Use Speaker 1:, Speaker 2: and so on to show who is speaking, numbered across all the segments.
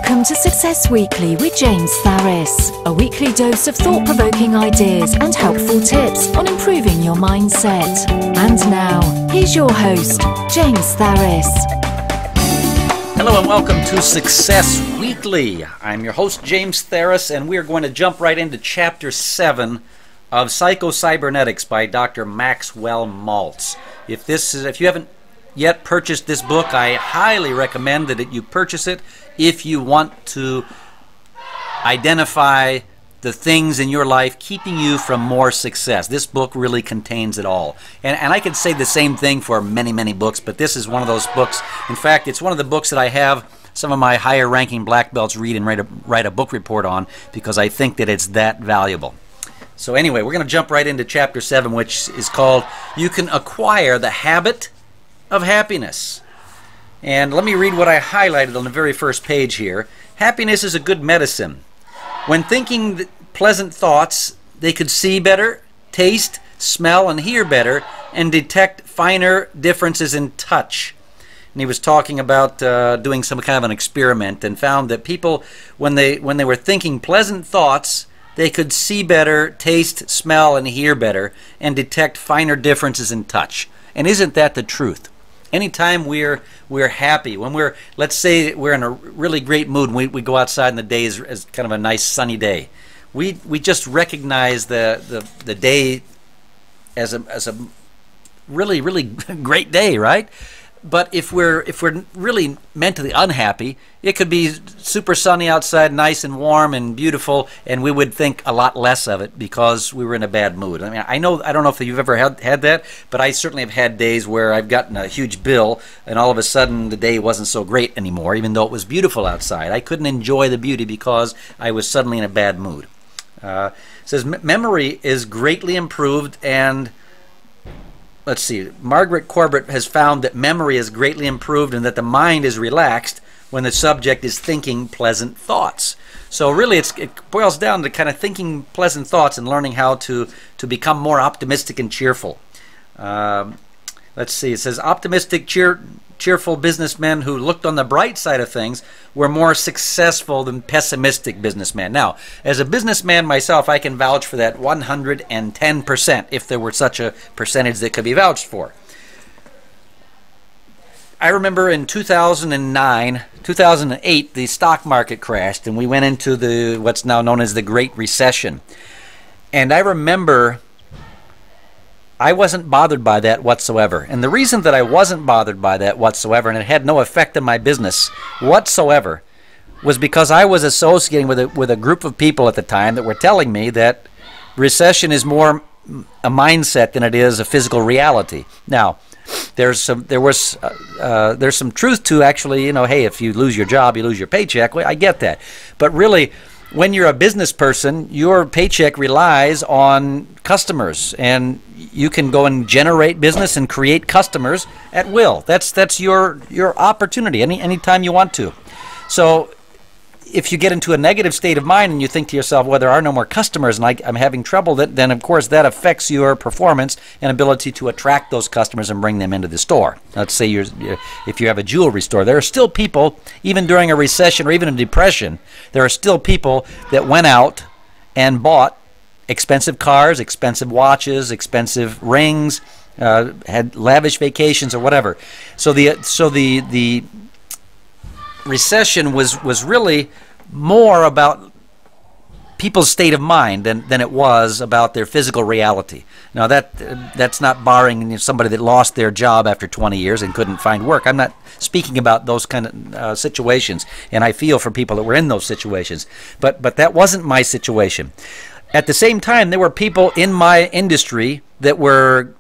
Speaker 1: Welcome to Success Weekly with James Tharris, a weekly dose of thought-provoking ideas and helpful tips on improving your mindset. And now, here's your host, James Tharris.
Speaker 2: Hello and welcome to Success Weekly. I'm your host, James Tharris, and we're going to jump right into Chapter 7 of Psycho-Cybernetics by Dr. Maxwell Maltz. If you haven't yet purchased this book, I highly recommend that you purchase it if you want to identify the things in your life keeping you from more success. This book really contains it all. And I could say the same thing for many, many books, but this is one of those books. In fact, it's one of the books that I have some of my higher ranking black belts read and write a book report on because I think that it's that valuable. So anyway, we're going to jump right into Chapter 7, which is called You Can Acquire the Habit of Happiness. And let me read what I highlighted on the very first page here. Happiness is a good medicine. When thinking pleasant thoughts, they could see better, taste, smell, and hear better, and detect finer differences in touch. And he was talking about doing some kind of an experiment and found that people, when they were thinking pleasant thoughts, they could see better, taste, smell, and hear better, and detect finer differences in touch. And isn't that the truth? Anytime we're happy, when let's say we're in a really great mood and we go outside and the day is kind of a nice sunny day, we just recognize the day as a really, really great day, right? But if we're really mentally unhappy, it could be super sunny outside, nice and warm and beautiful, and we would think a lot less of it because we were in a bad mood. I mean, I don't know if you've ever had that, but I certainly have had days where I've gotten a huge bill, and all of a sudden the day wasn't so great anymore, even though it was beautiful outside. I couldn't enjoy the beauty because I was suddenly in a bad mood. It says memory is greatly improved and let's see, Margaret Corbett has found that memory is greatly improved and that the mind is relaxed when the subject is thinking pleasant thoughts. So really it boils down to kind of thinking pleasant thoughts and learning how to become more optimistic and cheerful. Let's see, it says optimistic, cheerful businessmen who looked on the bright side of things were more successful than pessimistic businessmen. Now, as a businessman myself, I can vouch for that 110% if there were such a percentage that could be vouched for. I remember in 2009, 2008, the stock market crashed and we went into what's now known as the Great Recession. And I remember I wasn't bothered by that whatsoever. And the reason that I wasn't bothered by that whatsoever, and it had no effect on my business whatsoever, was because I was associating with a group of people at the time that were telling me that recession is more a mindset than it is a physical reality. Now, there's some truth to actually, hey, if you lose your job, you lose your paycheck. Well, I get that. But really, when you're a business person, your paycheck relies on customers, and you can go and generate business and create customers at will. That's your opportunity anytime you want to. So if you get into a negative state of mind and you think to yourself, well, there are no more customers and I'm having trouble, then of course that affects your performance and ability to attract those customers and bring them into the store. Let's say if you have a jewelry store, there are still people, even during a recession or even a depression, there are still people that went out and bought expensive cars, expensive watches, expensive rings, had lavish vacations or whatever. So the recession was really more about people's state of mind than it was about their physical reality. Now that's not barring somebody that lost their job after 20 years and couldn't find work. I'm not speaking about those kind of situations, and I feel for people that were in those situations. But that wasn't my situation. At the same time, there were people in my industry that were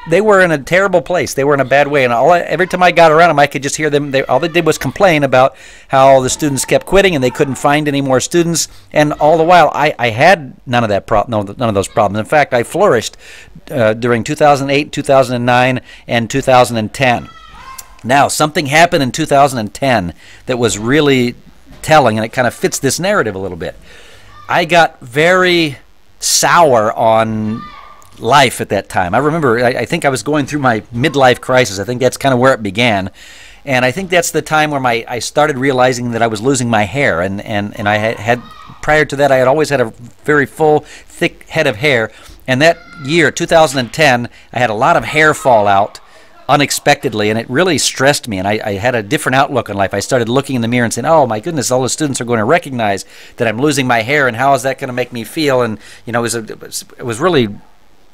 Speaker 2: in a terrible place. They were in a bad way, and every time I got around them, I could just hear them. All they did was complain about how the students kept quitting and they couldn't find any more students. And all the while, I had none of those problems. In fact, I flourished during 2008, 2009, and 2010. Now, something happened in 2010 that was really telling, and it kind of fits this narrative a little bit. I got very sour on life at that time. I remember, I think I was going through my midlife crisis. I think that's kind of where it began. And I think that's the time where I started realizing that I was losing my hair. And I had prior to that, I had always had a very full, thick head of hair. And that year, 2010, I had a lot of hair fall out unexpectedly, and it really stressed me, and I had a different outlook on life. I started looking in the mirror and saying, oh my goodness, all the students are going to recognize that I'm losing my hair, and how is that going to make me feel? And it was really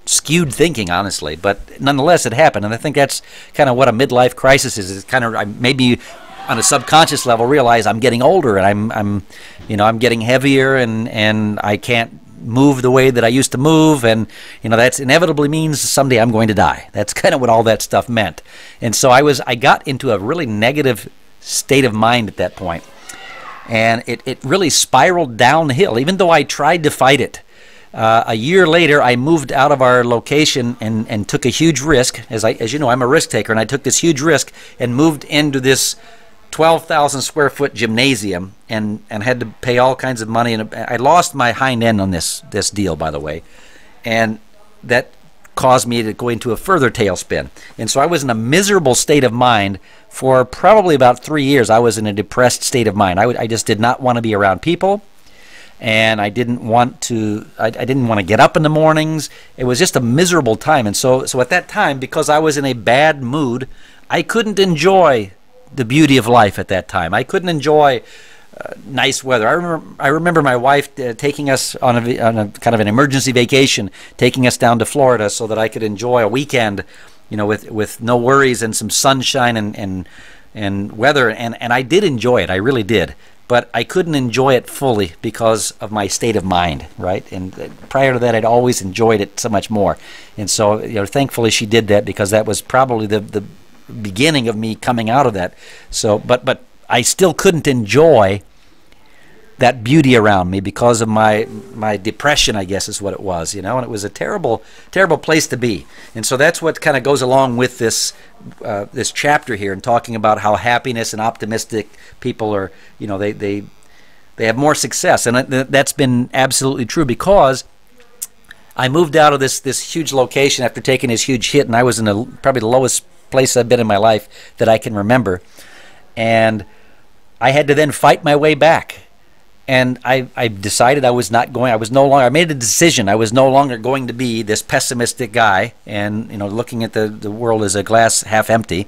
Speaker 2: skewed thinking, honestly, but nonetheless it happened. And I think that's kind of what a midlife crisis is. It's kind of, maybe on a subconscious level, realize I'm getting older, and I'm getting heavier, and I can't move the way that I used to move, and that's inevitably means someday I'm going to die. That's kind of what all that stuff meant. And so I got into a really negative state of mind at that point, and it really spiraled downhill, even though I tried to fight it. A year later, I moved out of our location and took a huge risk. As you know, I'm a risk taker, and I took this huge risk and moved into this 12,000 square foot gymnasium and had to pay all kinds of money. And I lost my hind end on this deal, by the way, and that caused me to go into a further tailspin. And so I was in a miserable state of mind for probably about 3 years. I was in a depressed state of mind. I just did not want to be around people, and I didn't want to get up in the mornings. It was just a miserable time. And so at that time, because I was in a bad mood, I couldn't enjoy the beauty of life at that time. I couldn't enjoy nice weather. I remember my wife taking us on a kind of an emergency vacation, taking us down to Florida so that I could enjoy a weekend, with no worries and some sunshine and weather. And I did enjoy it. I really did. But I couldn't enjoy it fully because of my state of mind, right? And prior to that, I'd always enjoyed it so much more. And so, thankfully she did that, because that was probably the beginning of me coming out of that. So but I still couldn't enjoy that beauty around me because of my depression, I guess is what it was, and it was a terrible place to be. And so that's what kind of goes along with this chapter here, and talking about how happiness and optimistic people are, they have more success. And that's been absolutely true, because I moved out of this huge location after taking this huge hit, and I was in probably the lowest place I've been in my life that I can remember, and I had to then fight my way back. And I decided I made a decision. I was no longer going to be this pessimistic guy and looking at the world as a glass half empty.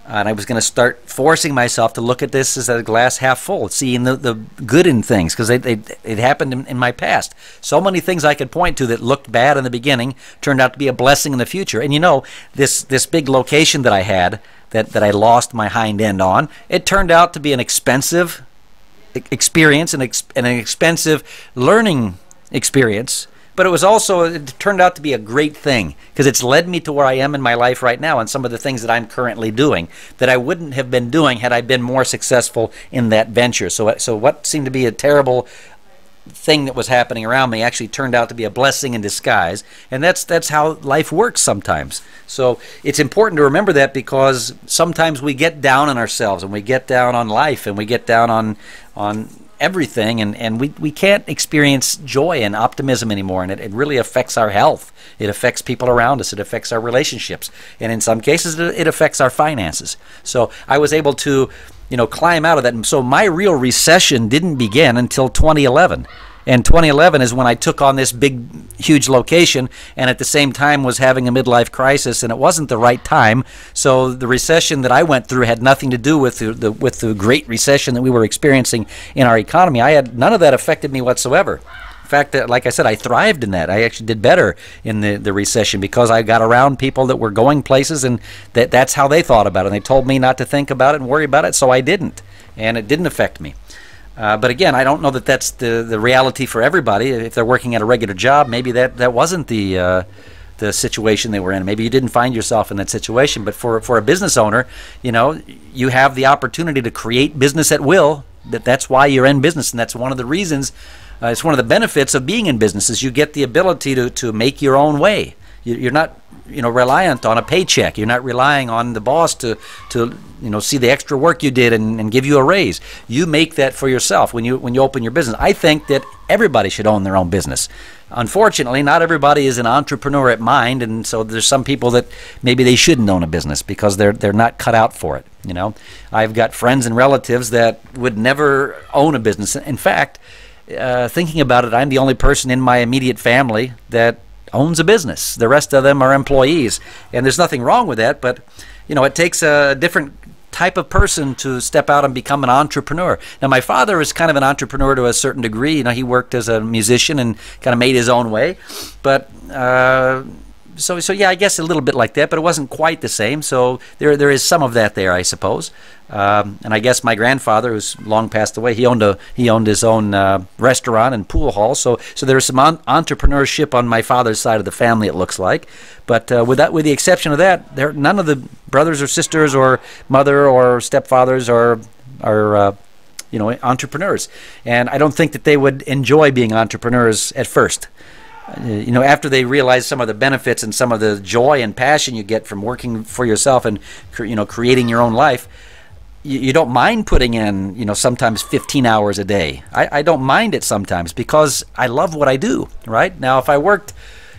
Speaker 2: And I was going to start forcing myself to look at this as a glass half full, seeing the good in things, because it happened in my past. So many things I could point to that looked bad in the beginning turned out to be a blessing in the future. And this big location that I had that I lost my hind end on, it turned out to be an expensive experience and an expensive learning experience. But it turned out to be a great thing, because it's led me to where I am in my life right now, and some of the things that I'm currently doing that I wouldn't have been doing had I been more successful in that venture. So what seemed to be a terrible thing that was happening around me actually turned out to be a blessing in disguise. And that's how life works sometimes. So it's important to remember that, because sometimes we get down on ourselves, and we get down on life, and we get down on everything, and we can't experience joy and optimism anymore, and it really affects our health. It affects people around us. It affects our relationships, and in some cases it affects our finances. So I was able to climb out of that. And so my real recession didn't begin until 2011. And 2011 is when I took on this big, huge location, and at the same time was having a midlife crisis, and it wasn't the right time. So the recession that I went through had nothing to do with the Great Recession that we were experiencing in our economy. None of that affected me whatsoever. In fact, like I said, I thrived in that. I actually did better in the recession, because I got around people that were going places, and that's how they thought about it. And they told me not to think about it and worry about it, so I didn't. And it didn't affect me. But again, I don't know that that's the reality for everybody. If they're working at a regular job, maybe that wasn't the situation they were in. Maybe you didn't find yourself in that situation. But for a business owner, you have the opportunity to create business at will. That's why you're in business, and that's one of the reasons. It's one of the benefits of being in business, is you get the ability to make your own way. You're not reliant on a paycheck. You're not relying on the boss to see the extra work you did and give you a raise. You make that for yourself when you open your business. I think that everybody should own their own business. Unfortunately, not everybody is an entrepreneur at mind, and so there's some people that maybe they shouldn't own a business because they're not cut out for it. You know, I've got friends and relatives that would never own a business. In fact, thinking about it, I'm the only person in my immediate family that owns a business. The rest of them are employees, and there's nothing wrong with that. But you know, it takes a different type of person to step out and become an entrepreneur. Now, my father is kind of an entrepreneur to a certain degree. You know, he worked as a musician and kind of made his own way. But so yeah, I guess a little bit like that, but it wasn't quite the same. So there is some of that there, I suppose. And I guess my grandfather, who's long passed away, he owned his own restaurant and pool hall. So there's some entrepreneurship on my father's side of the family, it looks like. But with the exception of that, none of the brothers or sisters or mother or stepfathers are you know, entrepreneurs. And I don't think that they would enjoy being entrepreneurs at first. You know, after they realize some of the benefits and some of the joy and passion you get from working for yourself and, you know, creating your own life, you don't mind putting in, you know, sometimes 15 hours a day. I don't mind it sometimes because I love what I do, right? Now, if I worked,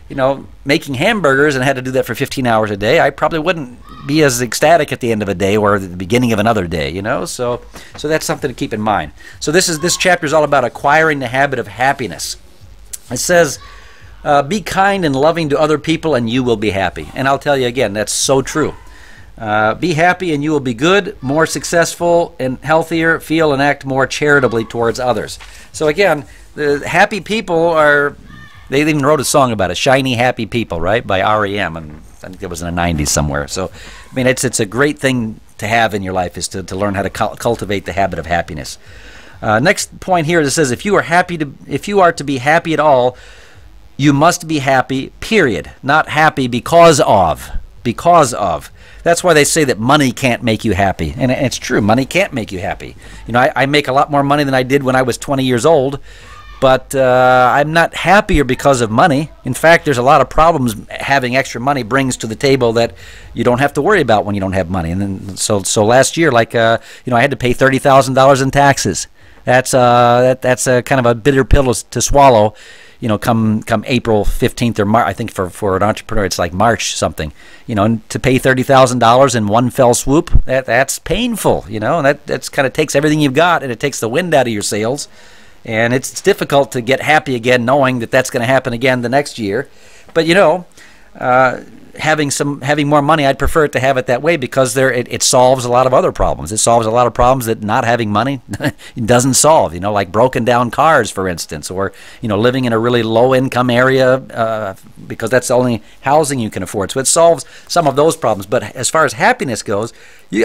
Speaker 2: you know, making hamburgers and had to do that for 15 hours a day, I probably wouldn't be as ecstatic at the end of a day or at the beginning of another day, you know? So that's something to keep in mind. So this chapter is all about acquiring the habit of happiness. It says, be kind and loving to other people and you will be happy. And I'll tell you again, that's so true. Be happy and you will be good, more successful and healthier, feel and act more charitably towards others. So again, the happy people are, they even wrote a song about it, Shiny Happy People, right, by REM, and I think it was in the 90s somewhere. So, I mean, it's a great thing to have in your life is to learn how to cultivate the habit of happiness. Next point here, it says, if you are to be happy at all, you must be happy, period. Not happy because of. Because of. That's why they say that money can't make you happy. And it's true, money can't make you happy. You know, I make a lot more money than I did when I was 20 years old, but I'm not happier because of money. In fact, there's a lot of problems having extra money brings to the table that you don't have to worry about when you don't have money. And then, so last year, like, you know, I had to pay $30,000 in taxes. That's a kind of a bitter pill to swallow. You know, come April 15th or March, I think for an entrepreneur, it's like March something. You know, and to pay $30,000 in one fell swoop, that's painful. You know, and that's kind of takes everything you've got, and it takes the wind out of your sails. And it's difficult to get happy again, knowing that that's going to happen again the next year. But you know, having more money, I'd prefer it to have it that way because it solves a lot of other problems. It solves a lot of problems that not having money doesn't solve. You know, like broken down cars, for instance, or you know, living in a really low income area because that's the only housing you can afford. So it solves some of those problems. But as far as happiness goes,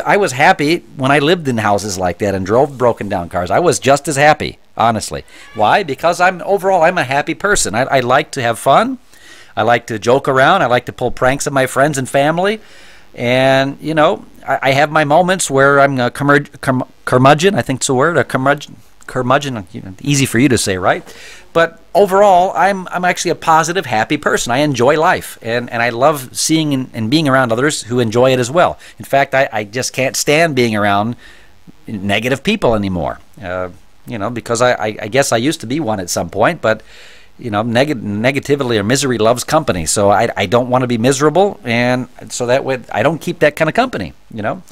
Speaker 2: I was happy when I lived in houses like that and drove broken down cars. I was just as happy, honestly. Why? Because overall I'm a happy person. I like to have fun. I like to joke around. I like to pull pranks on my friends and family. And, you know, I have my moments where I'm a curmudgeon. I think it's a word, a curmudgeon. Easy for you to say, right? But overall, I'm actually a positive, happy person. I enjoy life. And I love seeing and being around others who enjoy it as well. In fact, I just can't stand being around negative people anymore. You know, because I guess I used to be one at some point, but you know, negativity or misery loves company. So I don't want to be miserable, and so that way I don't keep that kind of company, you know.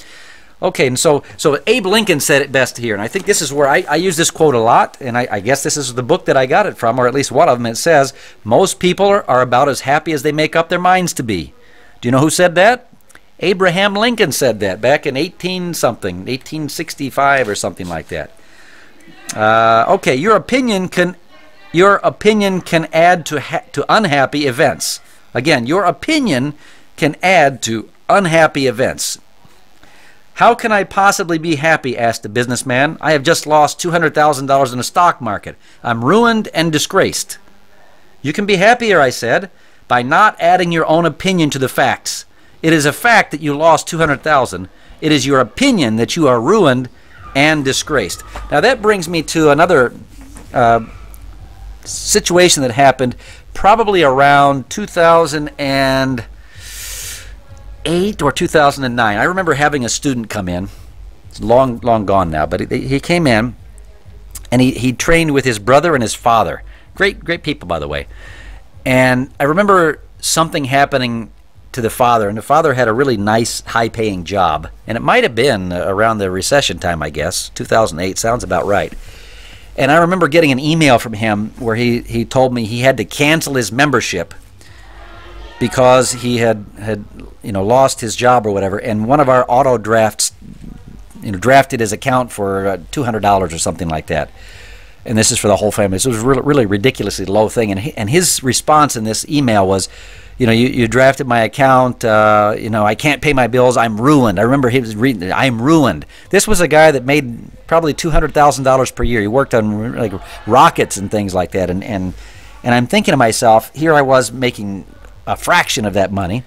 Speaker 2: Okay, and so Abe Lincoln said it best here, and I think this is where I use this quote a lot, and I guess this is the book that I got it from, or at least one of them. It says, most people are about as happy as they make up their minds to be. Do you know who said that? Abraham Lincoln said that back in 1865 or something like that. Okay, your opinion can add to unhappy events. Again, your opinion can add to unhappy events. How can I possibly be happy? Asked the businessman. I have just lost $200,000 in the stock market. I'm ruined and disgraced. You can be happier, I said, by not adding your own opinion to the facts. It is a fact that you lost $200,000. It is your opinion that you are ruined and disgraced. Now that brings me to another situation that happened probably around 2008 or 2009. I remember having a student come in. It's long gone now, but he came in and he trained with his brother and his father. Great people, by the way. And I remember something happening to the father, and the father had a really nice, high-paying job. And it might have been around the recession time, I guess. 2008 sounds about right. And I remember getting an email from him where he told me he had to cancel his membership because he had lost his job or whatever. And one of our auto drafts drafted his account for $200 or something like that. And this is for the whole family. So it was really, really ridiculously low thing. And his response in this email was, you drafted my account. I can't pay my bills. I'm ruined. I remember he was reading, I'm ruined. This was a guy that made probably $200,000 per year. He worked on like rockets and things like that. And I'm thinking to myself, here I was making a fraction of that money,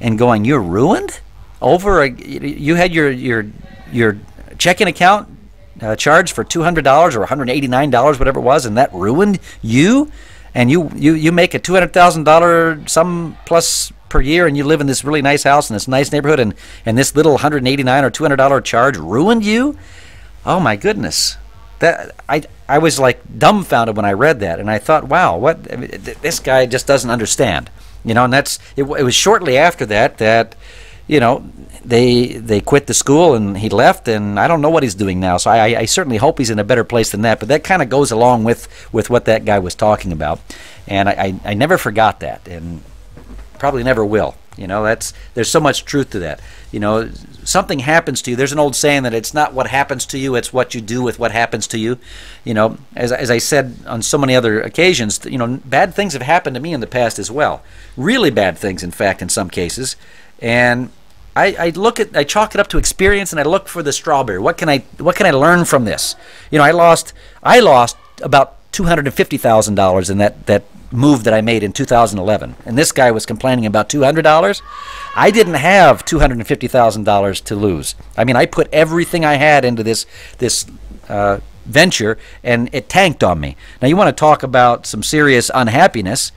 Speaker 2: and going, you're ruined over you had your checking account charged for $200 or $189, whatever it was, and that ruined you. And you make a $200,000 sum plus per year, and you live in this really nice house in this nice neighborhood, and this little $189 or $200 charge ruined you. Oh my goodness, that I was like dumbfounded when I read that, and I thought, wow, this guy just doesn't understand, And it was shortly after that they quit the school and he left, and I don't know what he's doing now. So I certainly hope he's in a better place than that. But that kind of goes along with what that guy was talking about, and I never forgot that, and probably never will. There's so much truth to that. Something happens to you. There's an old saying that it's not what happens to you, it's what you do with what happens to you. As I said on so many other occasions, bad things have happened to me in the past as well. Really bad things, in fact, in some cases. And I chalk it up to experience, and I look for the strawberry. What can I learn from this? I lost about $250,000 in that move that I made in 2011, and this guy was complaining about $200. I didn't have $250,000 to lose. I mean, I put everything I had into this venture, and it tanked on me. Now, you want to talk about some serious unhappiness?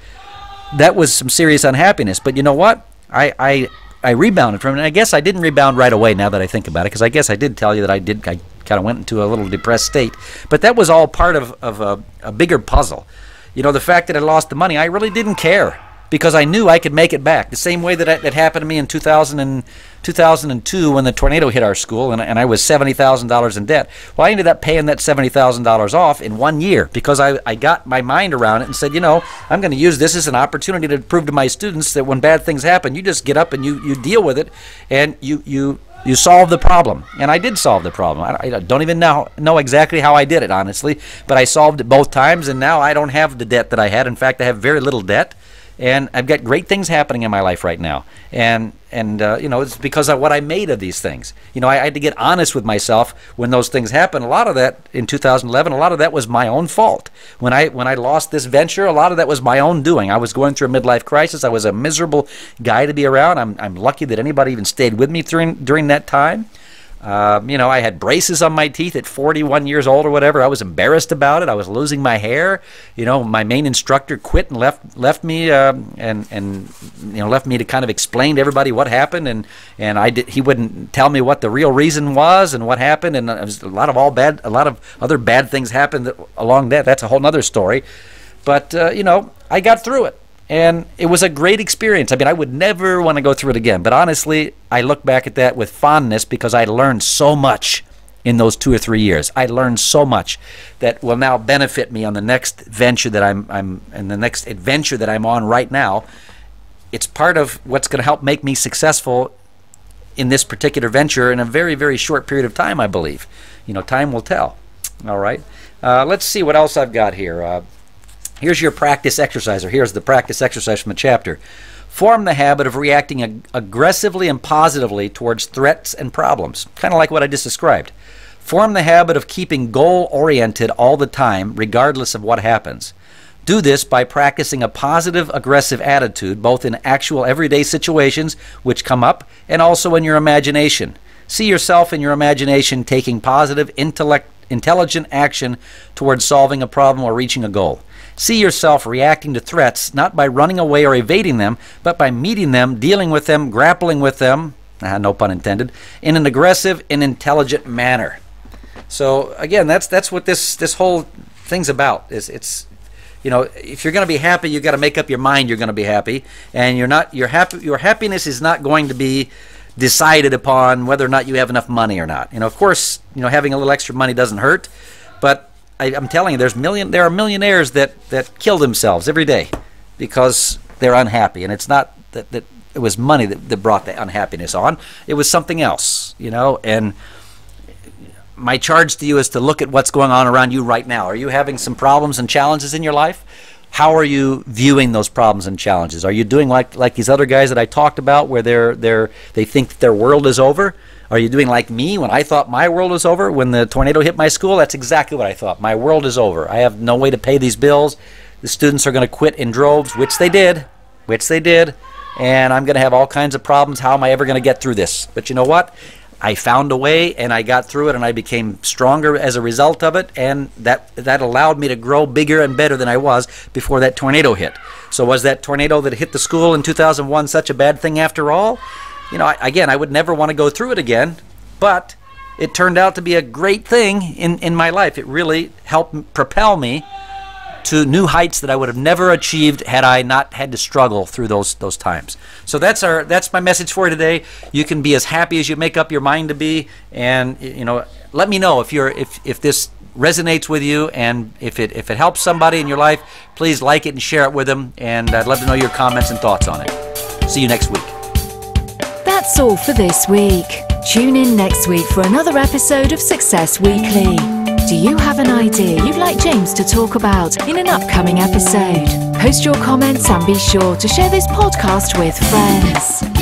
Speaker 2: That was some serious unhappiness. But you know what? I rebounded from it, and I guess I didn't rebound right away now that I think about it, because I guess I did tell you that I kind of went into a little depressed state. But that was all part of a bigger puzzle. The fact that I lost the money, I really didn't care, because I knew I could make it back. The same way that happened to me in 2002 when the tornado hit our school, and I was $70,000 in debt. Well, I ended up paying that $70,000 off in 1 year, because I got my mind around it and said, I'm going to use this as an opportunity to prove to my students that when bad things happen, you just get up and you deal with it, and you solve the problem. And I did solve the problem. I don't even know exactly how I did it, honestly, but I solved it both times, and now I don't have the debt that I had. In fact, I have very little debt, and I've got great things happening in my life right now. And it's because of what I made of these things. I had to get honest with myself when those things happened. A lot of that in 2011, a lot of that was my own fault. When I lost this venture, a lot of that was my own doing. I was going through a midlife crisis. I was a miserable guy to be around. I'm lucky that anybody even stayed with me during that time. I had braces on my teeth at 41 years old or whatever. I was embarrassed about it. I was losing my hair. My main instructor quit and left me and left me to kind of explain to everybody what happened, and he wouldn't tell me what the real reason was and what happened, and it was a lot of other bad things happened along that. That's a whole other story. But I got through it. And it was a great experience. I mean, I would never want to go through it again. But honestly, I look back at that with fondness, because I learned so much in those 2 or 3 years. I learned so much that will now benefit me on the next venture that I'm the next adventure that I'm on right now. It's part of what's going to help make me successful in this particular venture in a very, very short period of time, I believe. Time will tell. All right. Let's see what else I've got here. Here's your practice exercise, or here's the practice exercise from the chapter. Form the habit of reacting aggressively and positively towards threats and problems, kind of like what I just described. Form the habit of keeping goal-oriented all the time, regardless of what happens. Do this by practicing a positive, aggressive attitude, both in actual everyday situations which come up and also in your imagination. See yourself in your imagination taking positive, intelligent action towards solving a problem or reaching a goal. See yourself reacting to threats not by running away or evading them, but by meeting them, dealing with them, grappling with them, no pun intended, in an aggressive and intelligent manner. So again, that's what this whole thing's about. It's if you're going to be happy, you got to make up your mind you're going to be happy, and your happiness is not going to be decided upon whether or not you have enough money or not. Of course, having a little extra money doesn't hurt, but I'm telling you, there are millionaires that kill themselves every day because they're unhappy, and it's not that it was money that brought the unhappiness on. It was something else, and my charge to you is to look at what's going on around you right now. Are you having some problems and challenges in your life? How are you viewing those problems and challenges? Are you doing like these other guys that I talked about, where they think that their world is over? Are you doing like me when I thought my world was over? When the tornado hit my school, that's exactly what I thought. My world is over. I have no way to pay these bills. The students are going to quit in droves, which they did, and I'm going to have all kinds of problems. How am I ever going to get through this? But you know what? I found a way, and I got through it, and I became stronger as a result of it, and that allowed me to grow bigger and better than I was before that tornado hit. So was that tornado that hit the school in 2001 such a bad thing after all? Again, I would never want to go through it again, but it turned out to be a great thing in my life. It really helped propel me to new heights that I would have never achieved had I not had to struggle through those times. So that's my message for you today. You can be as happy as you make up your mind to be, and let me know if this resonates with you, and if it helps somebody in your life. Please like it and share it with them, and I'd love to know your comments and thoughts on it. See you next week.
Speaker 1: That's all for this week. Tune in next week for another episode of Success Weekly. Do you have an idea you'd like James to talk about in an upcoming episode? Post your comments and be sure to share this podcast with friends.